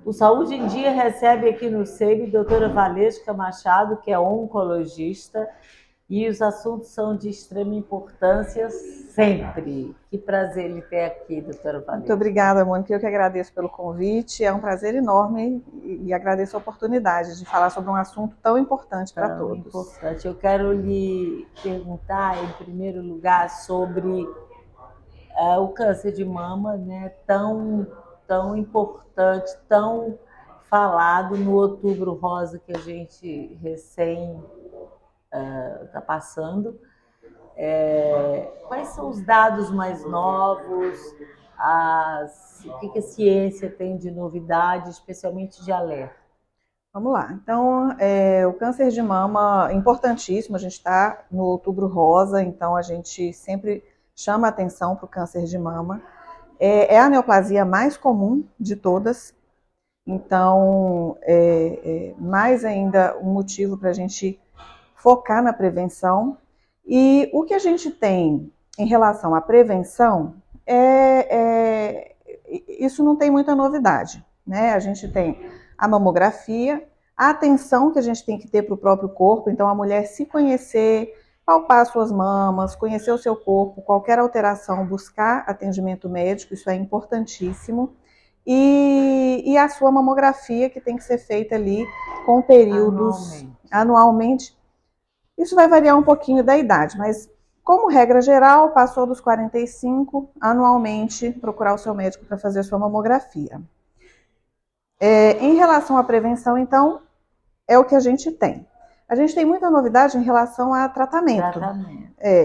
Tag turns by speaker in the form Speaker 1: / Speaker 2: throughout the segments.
Speaker 1: O Saúde em Dia recebe aqui no SEMI a doutora Valesca Machado, que é oncologista, e os assuntos são de extrema importância sempre. Que prazer lhe ter aqui, doutora
Speaker 2: Muito
Speaker 1: Valesca.
Speaker 2: obrigada, Mônica. Eu que agradeço pelo convite. É um prazer enorme e agradeço a oportunidade de falar sobre um assunto tão importante para
Speaker 1: Tão
Speaker 2: todos.
Speaker 1: importante. Eu quero lhe perguntar, em primeiro lugar, sobre o câncer de mama, né? Tão importante, tão falado no Outubro Rosa que a gente recém está passando. Quais são os dados mais novos? O que a ciência tem de novidade, especialmente de alerta?
Speaker 2: Vamos lá. Então, o câncer de mama é importantíssimo. A gente está no Outubro Rosa, então a gente sempre chama atenção para o câncer de mama. É a neoplasia mais comum de todas. Então, mais ainda um motivo para a gente focar na prevenção. E o que a gente tem em relação à prevenção, isso não tem muita novidade, né? A gente tem a mamografia, a atenção que a gente tem que ter para o próprio corpo, então a mulher se conhecer, palpar suas mamas, conhecer o seu corpo, qualquer alteração, buscar atendimento médico, isso é importantíssimo. E a sua mamografia, que tem que ser feita ali com períodos anualmente. Isso vai variar um pouquinho da idade, mas como regra geral, passou dos 45, anualmente procurar o seu médico para fazer a sua mamografia. Em relação à prevenção, então, é o que a gente tem. A gente tem muita novidade em relação a tratamento.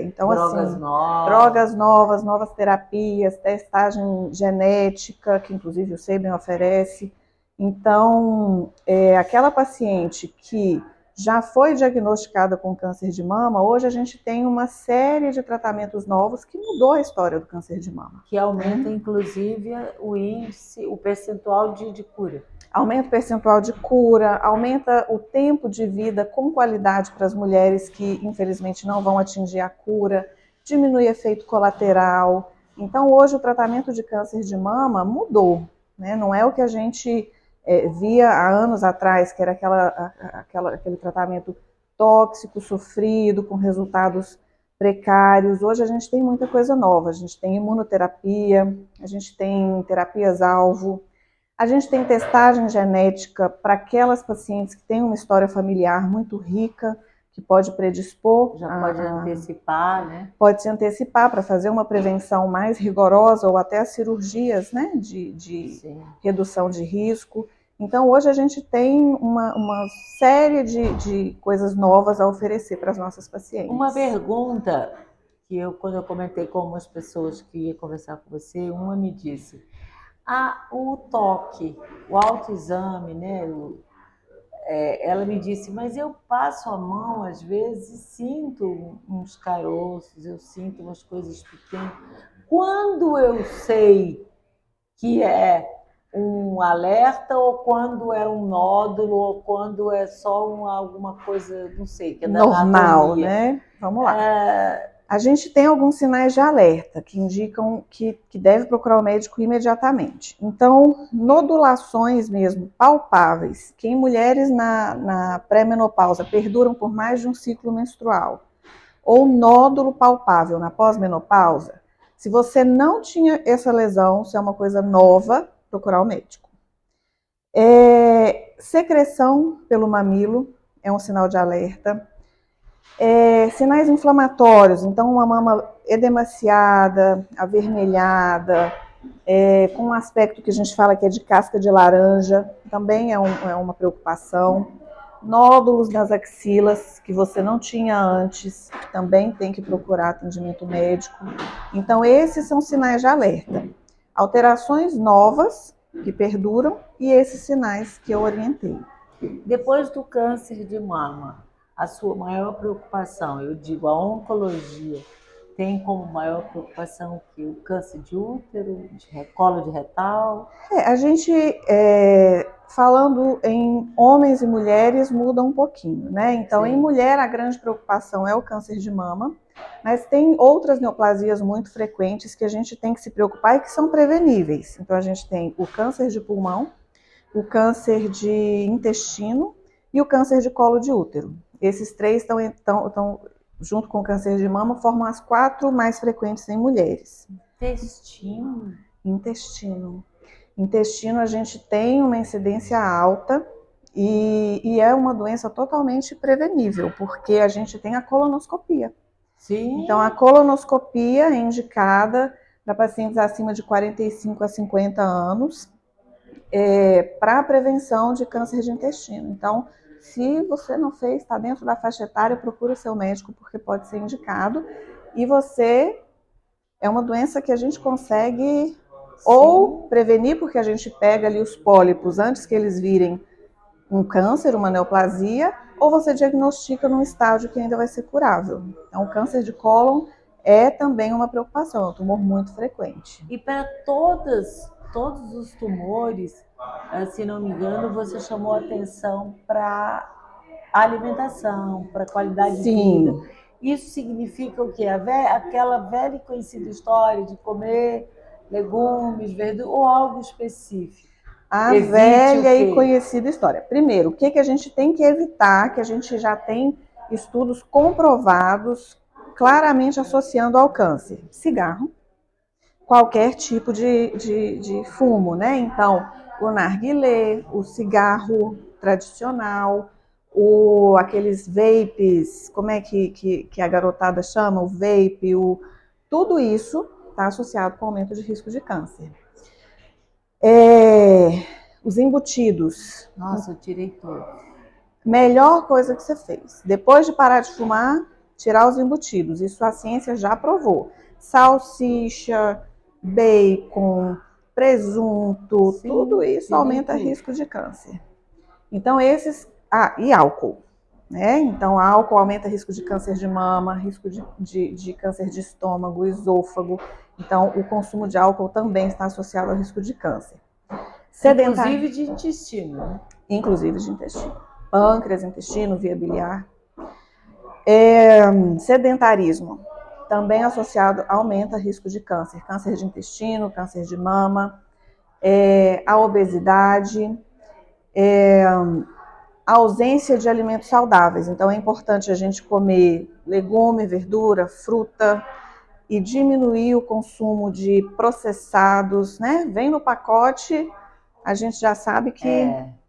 Speaker 2: Então,
Speaker 1: drogas
Speaker 2: assim,
Speaker 1: novas.
Speaker 2: Drogas novas, novas terapias, testagem genética, que inclusive o SEBEN oferece. Então, aquela paciente que já foi diagnosticada com câncer de mama, hoje a gente tem uma série de tratamentos novos que mudou a história do câncer de mama.
Speaker 1: Que aumenta, inclusive, o índice, o percentual de cura.
Speaker 2: Aumenta o percentual de cura, aumenta o tempo de vida com qualidade para as mulheres que, infelizmente, não vão atingir a cura, diminui efeito colateral. Então, hoje, o tratamento de câncer de mama mudou, né? Não é o que a gente via há anos atrás, que era aquele tratamento tóxico, sofrido, com resultados precários. Hoje a gente tem muita coisa nova, a gente tem imunoterapia, a gente tem terapias-alvo, a gente tem testagem genética para aquelas pacientes que têm uma história familiar muito rica, que pode predispor.
Speaker 1: Já pode antecipar, né?
Speaker 2: Pode se antecipar para fazer uma prevenção mais rigorosa ou até as cirurgias, né, de redução de risco. Então, hoje a gente tem uma série de coisas novas a oferecer para as nossas pacientes.
Speaker 1: Uma pergunta que quando eu comentei com algumas pessoas que ia conversar com você, uma me disse: o toque, o autoexame, né? Ela me disse, mas eu passo a mão, às vezes, e sinto uns caroços, eu sinto umas coisas pequenas. Quando eu sei que é um alerta, ou quando é um nódulo, ou quando é só alguma coisa, não sei, que é da
Speaker 2: normal,
Speaker 1: anatomia,
Speaker 2: né? Vamos lá. A gente tem alguns sinais de alerta que indicam que deve procurar o médico imediatamente. Então, nodulações mesmo, palpáveis, que em mulheres na pré-menopausa perduram por mais de um ciclo menstrual, ou nódulo palpável na pós-menopausa, se você não tinha essa lesão, se é uma coisa nova, procurar o médico. Secreção pelo mamilo é um sinal de alerta. Sinais inflamatórios, então uma mama edemaciada, avermelhada, com um aspecto que a gente fala que é de casca de laranja, também é uma preocupação. Nódulos nas axilas, que você não tinha antes, também tem que procurar atendimento médico. Então, esses são sinais de alerta. Alterações novas, que perduram, e esses sinais que eu orientei.
Speaker 1: Depois do câncer de mama, a sua maior preocupação, eu digo, a oncologia, tem como maior preocupação que o câncer de útero, de colo de retal?
Speaker 2: A gente, falando em homens e mulheres, muda um pouquinho, né? Então, em mulher, a grande preocupação é o câncer de mama, mas tem outras neoplasias muito frequentes que a gente tem que se preocupar e que são preveníveis. Então, a gente tem o câncer de pulmão, o câncer de intestino e o câncer de colo de útero. Esses três estão junto com o câncer de mama, formam as 4 mais frequentes em mulheres.
Speaker 1: Intestino?
Speaker 2: Intestino. Intestino, a gente tem uma incidência alta e é uma doença totalmente prevenível, porque a gente tem a colonoscopia.
Speaker 1: Sim.
Speaker 2: Então, a colonoscopia é indicada para pacientes acima de 45 a 50 anos para a prevenção de câncer de intestino. Então, se você não fez, está dentro da faixa etária, procura o seu médico, porque pode ser indicado. E é uma doença que a gente consegue ou prevenir, porque a gente pega ali os pólipos antes que eles virem um câncer, uma neoplasia, ou você diagnostica num estágio que ainda vai ser curável. Então, o câncer de cólon é também uma preocupação, é um tumor muito frequente.
Speaker 1: E para todos os tumores, se não me engano, você chamou atenção para a alimentação, para a qualidade de vida. Isso significa o quê? Aquela velha e conhecida história de comer legumes, verduras ou algo específico?
Speaker 2: A velha e conhecida história. Primeiro, o que a gente tem que evitar, que a gente já tem estudos comprovados, claramente associando ao câncer? Cigarro, qualquer tipo de fumo, né? Então, o narguilé, o cigarro tradicional, aqueles vapes, como é que a garotada chama? O vape, tudo isso está associado com aumento de risco de câncer. Os embutidos.
Speaker 1: Nossa, eu tirei tudo.
Speaker 2: Melhor coisa que você fez. Depois de parar de fumar, tirar os embutidos. Isso a ciência já provou. Salsicha, bacon, presunto, sim, tudo isso aumenta risco de câncer. Então, e álcool. Né? Então, álcool aumenta risco de câncer de mama, risco de câncer de estômago, esôfago. Então, o consumo de álcool também está associado ao risco de câncer.
Speaker 1: Inclusive de intestino. Né?
Speaker 2: Inclusive de intestino. Pâncreas, intestino, via biliar. Sedentarismo. Também associado, aumenta risco de câncer. Câncer de intestino, câncer de mama. A obesidade. A ausência de alimentos saudáveis. Então, é importante a gente comer legume, verdura, fruta e diminuir o consumo de processados, né? Vem no pacote, a gente já sabe que...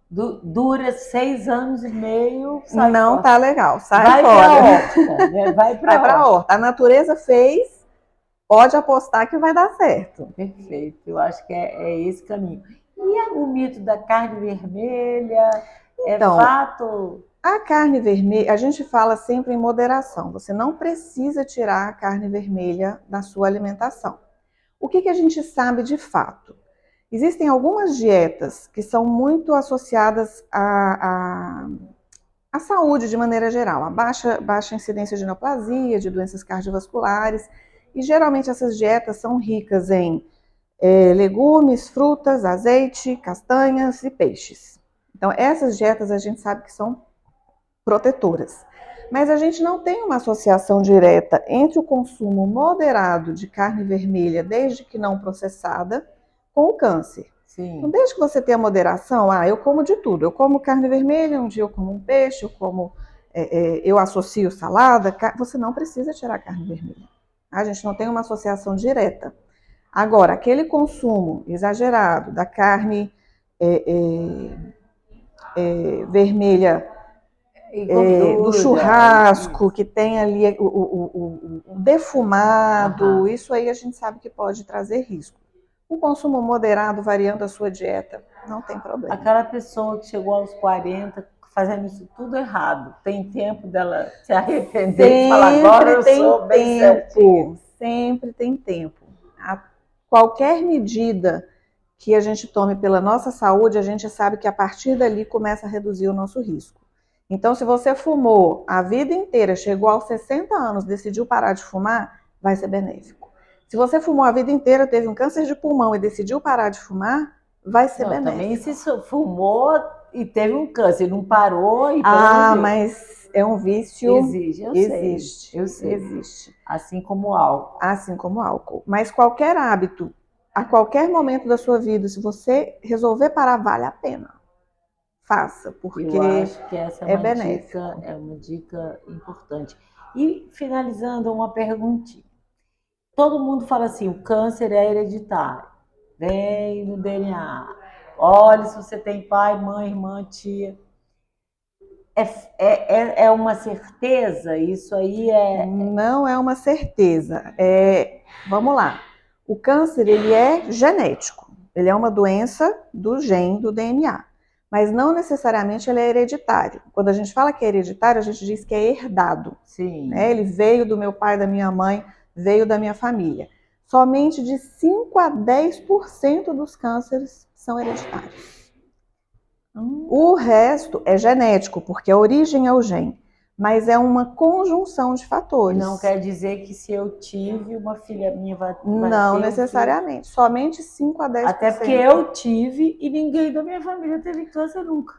Speaker 1: dura 6 anos e meio,
Speaker 2: sai não fora. Tá legal, sai
Speaker 1: vai
Speaker 2: fora.
Speaker 1: Pra horta, né? Vai pra horta.
Speaker 2: A natureza fez, pode apostar que vai dar certo.
Speaker 1: Perfeito, eu acho que é esse caminho. E o mito da carne vermelha... Então, fato?
Speaker 2: A carne vermelha, a gente fala sempre em moderação. Você não precisa tirar a carne vermelha da sua alimentação. O que a gente sabe de fato? Existem algumas dietas que são muito associadas à saúde de maneira geral, a baixa incidência de neoplasia, de doenças cardiovasculares, e geralmente essas dietas são ricas em legumes, frutas, azeite, castanhas e peixes. Então, essas dietas a gente sabe que são protetoras. Mas a gente não tem uma associação direta entre o consumo moderado de carne vermelha, desde que não processada, com o câncer.
Speaker 1: Sim.
Speaker 2: Então, desde que você tenha moderação, eu como de tudo. Eu como carne vermelha, um dia eu como um peixe, eu associo salada, você não precisa tirar a carne vermelha. A gente não tem uma associação direta. Agora, aquele consumo exagerado da carne vermelha do churrasco, que tem ali o defumado, isso aí a gente sabe que pode trazer risco. O consumo moderado, variando a sua dieta, não tem problema.
Speaker 1: Aquela pessoa que chegou aos 40 fazendo isso tudo errado, tem tempo dela se arrepender e falar, agora eu sou bem certinho.
Speaker 2: Sempre tem tempo. Qualquer medida que a gente tome pela nossa saúde, a gente sabe que a partir dali começa a reduzir o nosso risco. Então, se você fumou a vida inteira, chegou aos 60 anos, decidiu parar de fumar, vai ser benéfico. Se você fumou a vida inteira, teve um câncer de pulmão e decidiu parar de fumar, vai ser benéfico.
Speaker 1: Também se fumou e teve um câncer, não parou e...
Speaker 2: mas é um vício...
Speaker 1: Existe.
Speaker 2: Existe.
Speaker 1: Assim como o álcool.
Speaker 2: Assim como o álcool. Mas qualquer hábito, a qualquer momento da sua vida, se você resolver parar, vale a pena. faça, porque
Speaker 1: Eu acho que essa
Speaker 2: é benéfico.
Speaker 1: é uma dica importante. E finalizando, uma perguntinha. Todo mundo fala assim, o câncer é hereditário, vem no DNA. Olha se você tem pai, mãe, irmã, tia. É uma certeza? Isso aí é...
Speaker 2: Não é uma certeza. Vamos lá. O câncer, ele é genético. Ele é uma doença do gene, do DNA. Mas não necessariamente ele é hereditário. Quando a gente fala que é hereditário, a gente diz que é herdado.
Speaker 1: Sim.
Speaker 2: Né? Ele veio do meu pai, da minha mãe, veio da minha família. Somente de 5 a 10% dos cânceres são hereditários. O resto é genético, porque a origem é o gene, mas é uma conjunção de fatores.
Speaker 1: Não quer dizer que se eu tive, uma filha minha vai
Speaker 2: Não
Speaker 1: ter
Speaker 2: necessariamente, somente 5 a 10%.
Speaker 1: Até porque eu tive e ninguém da minha família teve câncer nunca.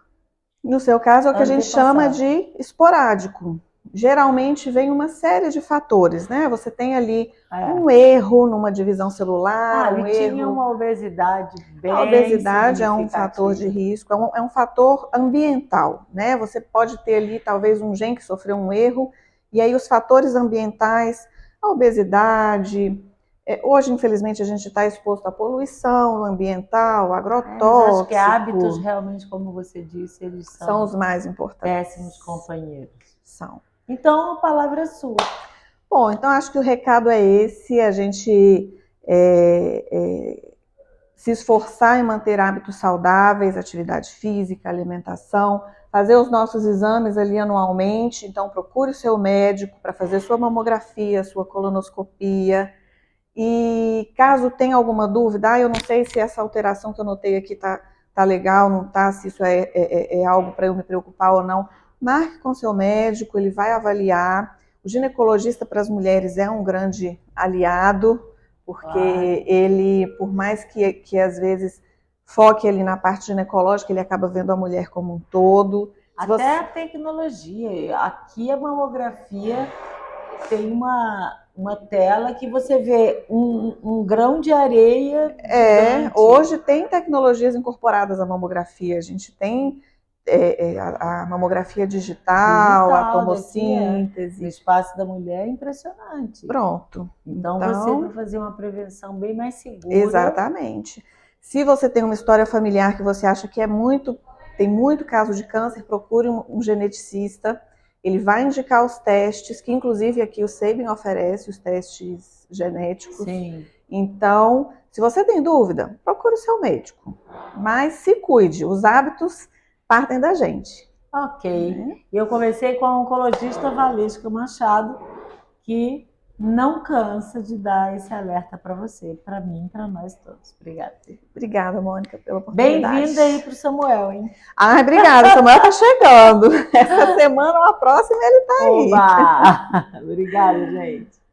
Speaker 2: No seu caso, é o que a gente chama de esporádico. Geralmente vem uma série de fatores, né? Você tem ali um erro numa divisão celular, um erro...
Speaker 1: tinha uma obesidade bem
Speaker 2: A obesidade é um fator de risco, é um fator ambiental, né? Você pode ter ali talvez um gene que sofreu um erro, e aí os fatores ambientais, a obesidade... Hoje, infelizmente, a gente está exposto à poluição ambiental, agrotóxico.
Speaker 1: Acho que hábitos, realmente, como você disse, eles
Speaker 2: são os mais importantes.
Speaker 1: Péssimos companheiros.
Speaker 2: São.
Speaker 1: Então, a palavra é sua.
Speaker 2: Bom, então acho que o recado é esse, a gente se esforçar em manter hábitos saudáveis, atividade física, alimentação, fazer os nossos exames ali anualmente, então procure o seu médico para fazer sua mamografia, sua colonoscopia, e caso tenha alguma dúvida, eu não sei se essa alteração que eu notei aqui tá legal, não tá, se isso é algo para eu me preocupar ou não, marque com seu médico, ele vai avaliar. O ginecologista para as mulheres é um grande aliado, porque ele, por mais que às vezes foque ali na parte ginecológica, ele acaba vendo a mulher como um todo.
Speaker 1: Até a tecnologia, aqui a mamografia tem uma tela que você vê um grão de areia.
Speaker 2: Hoje tem tecnologias incorporadas à mamografia, a gente tem a mamografia digital, a tomossíntese.
Speaker 1: O espaço da mulher é impressionante.
Speaker 2: Pronto.
Speaker 1: Então você vai fazer uma prevenção bem mais segura.
Speaker 2: Exatamente. Se você tem uma história familiar que você acha que tem muito caso de câncer, procure um geneticista. Ele vai indicar os testes, que inclusive aqui o Sabin oferece, os testes genéticos.
Speaker 1: Sim.
Speaker 2: Então, se você tem dúvida, procure o seu médico. Mas se cuide, os hábitos partem da gente.
Speaker 1: Ok. Eu conversei com a oncologista Valesca Machado, que não cansa de dar esse alerta para você, para mim, para nós todos. Obrigada.
Speaker 2: Obrigada, Mônica, pela oportunidade.
Speaker 1: Bem-vinda aí para o Samuel, hein?
Speaker 2: Obrigada, o Samuel está chegando. Essa semana ou a próxima ele está aí.
Speaker 1: Oba! Obrigada, gente.